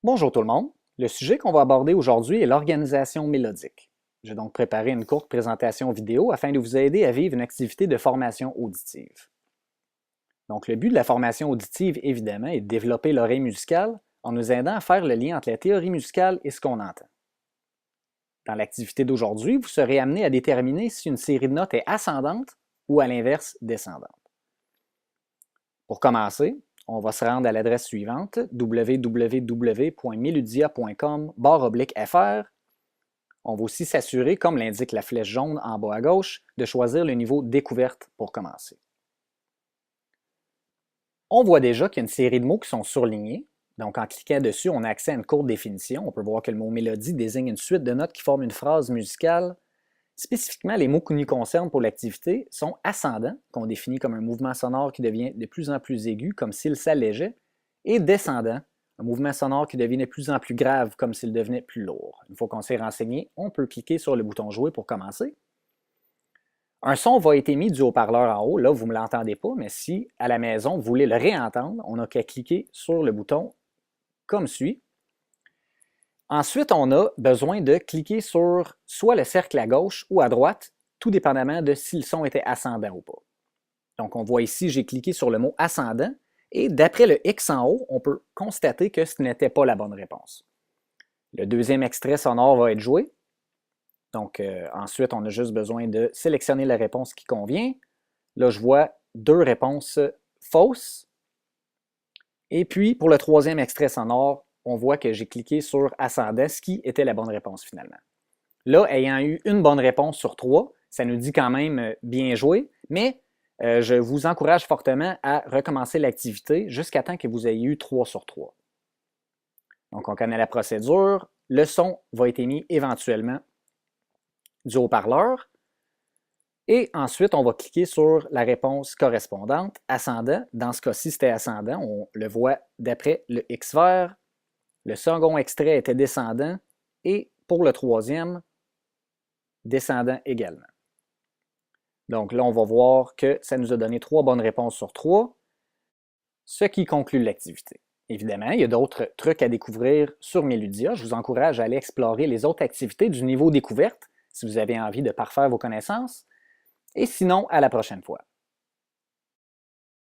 Bonjour tout le monde. Le sujet qu'on va aborder aujourd'hui est l'organisation mélodique. J'ai donc préparé une courte présentation vidéo afin de vous aider à vivre une activité de formation auditive. Donc, le but de la formation auditive, évidemment, est de développer l'oreille musicale en nous aidant à faire le lien entre la théorie musicale et ce qu'on entend. Dans l'activité d'aujourd'hui, vous serez amené à déterminer si une série de notes est ascendante ou à l'inverse descendante. Pour commencer, on va se rendre à l'adresse suivante, www.meludia.com/fr. On va aussi s'assurer, comme l'indique la flèche jaune en bas à gauche, de choisir le niveau découverte pour commencer. On voit déjà qu'il y a une série de mots qui sont surlignés. Donc, en cliquant dessus, on a accès à une courte définition. On peut voir que le mot mélodie désigne une suite de notes qui forment une phrase musicale. Spécifiquement, les mots qui nous concernent pour l'activité sont ascendant, qu'on définit comme un mouvement sonore qui devient de plus en plus aigu, comme s'il s'allégeait, et descendant, un mouvement sonore qui devient de plus en plus grave, comme s'il devenait plus lourd. Une fois qu'on s'est renseigné, on peut cliquer sur le bouton Jouer pour commencer. Un son va être émis du haut-parleur en haut. Là, vous ne me l'entendez pas, mais si à la maison, vous voulez le réentendre, on n'a qu'à cliquer sur le bouton comme suit. Ensuite, on a besoin de cliquer sur soit le cercle à gauche ou à droite, tout dépendamment de si le son était ascendant ou pas. Donc, on voit ici, j'ai cliqué sur le mot ascendant et d'après le X en haut, on peut constater que ce n'était pas la bonne réponse. Le deuxième extrait sonore va être joué. Donc, ensuite, on a juste besoin de sélectionner la réponse qui convient. Là, je vois deux réponses fausses. Et puis, pour le troisième extrait sonore, on voit que j'ai cliqué sur ascendant, ce qui était la bonne réponse finalement. Là, ayant eu une bonne réponse sur 3, ça nous dit quand même bien joué, mais je vous encourage fortement à recommencer l'activité jusqu'à temps que vous ayez eu 3 sur 3. Donc, on connaît la procédure. Le son va être émis éventuellement du haut-parleur. Et ensuite, on va cliquer sur la réponse correspondante, ascendant. Dans ce cas-ci, c'était ascendant. On le voit d'après le X vert. Le second extrait était descendant. Et pour le troisième, descendant également. Donc là, on va voir que ça nous a donné 3 bonnes réponses sur 3, ce qui conclut l'activité. Évidemment, il y a d'autres trucs à découvrir sur Meludia. Je vous encourage à aller explorer les autres activités du niveau découverte si vous avez envie de parfaire vos connaissances. Et sinon, à la prochaine fois.